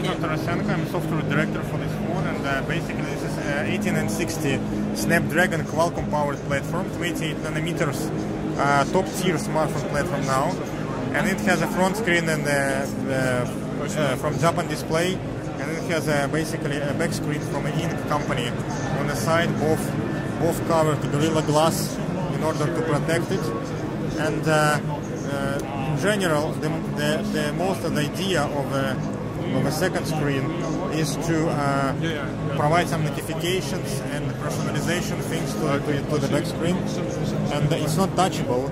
Dr. Tarasenko. I'm software director for this phone, and basically this is 1860 Snapdragon Qualcomm-powered platform, 28 nanometers, top-tier smartphone platform now, and it has a front screen and from Japan display, and it has basically a back screen from an ink company on the side, both covered Gorilla Glass in order to protect it, and in general, the most of the idea of a second screen is to provide some notifications and personalization things to the back screen, and it's not touchable,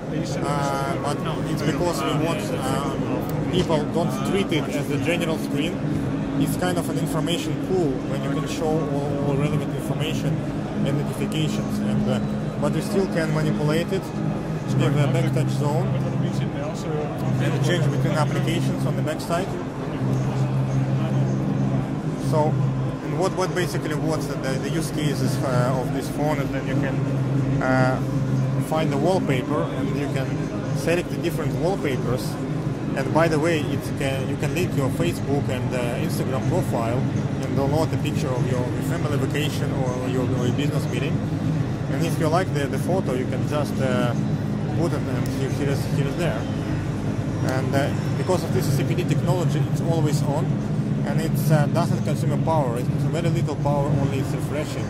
but it's because we want people don't treat it as the general screen. It's kind of an information pool when you can show all relevant information and notifications, but you still can manipulate it. Give a back touch zone and change between applications on the back side. So, and what basically what's the use cases of this phone is that you can find the wallpaper and you can select the different wallpapers. And by the way, you can link your Facebook and Instagram profile and download a picture of your family vacation or your business meeting. And if you like the photo, you can just put it, and here is there. And because of this CPD technology, it's always on, and it doesn't consume power. It's very little power, only it's refreshing.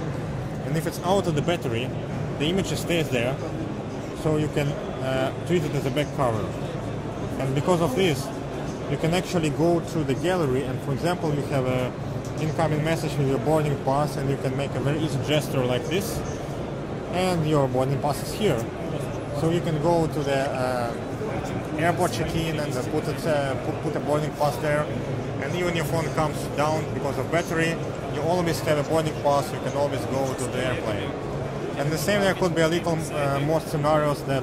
And if it's out of the battery, the image stays there, so you can treat it as a back cover. And because of this, you can actually go to the gallery, and for example, you have an incoming message with your boarding pass, and you can make a very easy gesture like this, and your boarding pass is here. So you can go to the airport check-in and put a boarding pass there, and even your phone comes down because of battery, you always have a boarding pass, you can always go to the airplane. And the same, there could be a little more scenarios that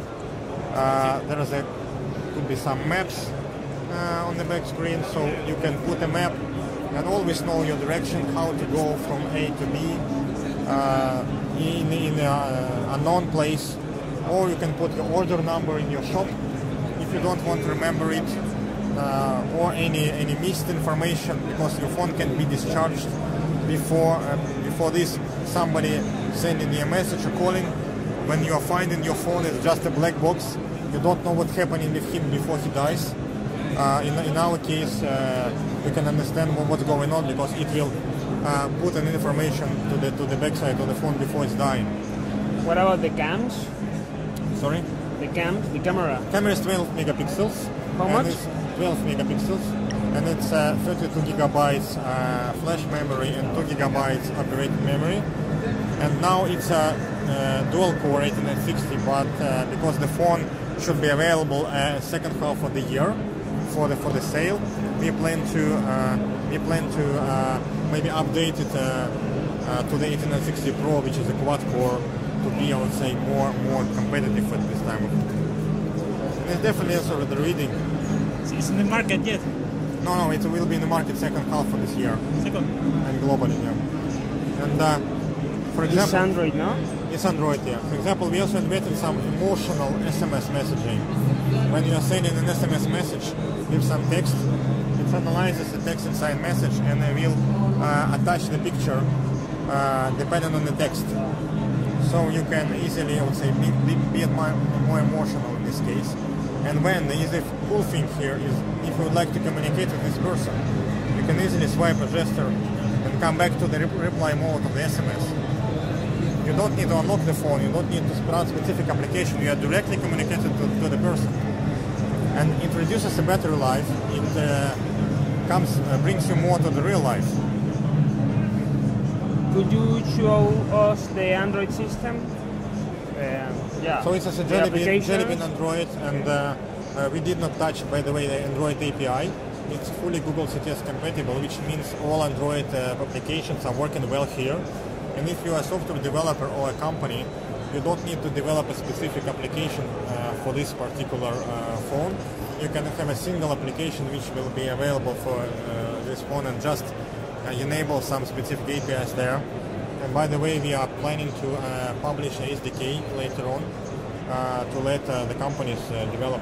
could be some maps on the back screen, so you can put a map and always know your direction, how to go from A to B in a unknown place. Or you can put your order number in your shop if you don't want to remember it, or any missed information, because your phone can be discharged before this somebody sending you a message or calling. When you are finding your phone, it's just a black box. You don't know what's happening with him before he dies. In our case, we can understand what's going on because it will put an information to the backside of the phone before it's dying. What about the cams? Sorry? The camera? Camera is 12 megapixels. How much? It's 12 megapixels. And it's 32 gigabytes flash memory and 2 gigabytes operating memory. And now it's a dual core 1860, but because the phone should be available second half of the year for the sale, we plan to maybe update it to the 1860 Pro, which is a quad core, to be, I would say, more competitive at this time. And it's definitely sort of the reading. It's in the market yet? No, it will be in the market second half of this year. Second? And globally, yeah. And for example, it's Android, no? It's Android, yeah. For example, we also invented some emotional SMS messaging. When you are sending an SMS message with some text, it analyzes the text inside message and it will attach the picture depending on the text. So you can easily, I would say, be more emotional in this case. And when the easy cool thing here is, if you would like to communicate with this person, you can easily swipe a gesture and come back to the reply mode of the SMS. You don't need to unlock the phone, you don't need to run specific application, you are directly communicated to the person. And it reduces the battery life, it brings you more to the real life. Could you show us the Android system? Yeah. So it's a Jelly Bean Android, and we did not touch, by the way, the Android API. It's fully Google CTS compatible, which means all Android applications are working well here. And if you are a software developer or a company, you don't need to develop a specific application for this particular phone. You can have a single application which will be available for this phone and just enable some specific APIs there. And by the way, we are planning to publish a SDK later on to let the companies develop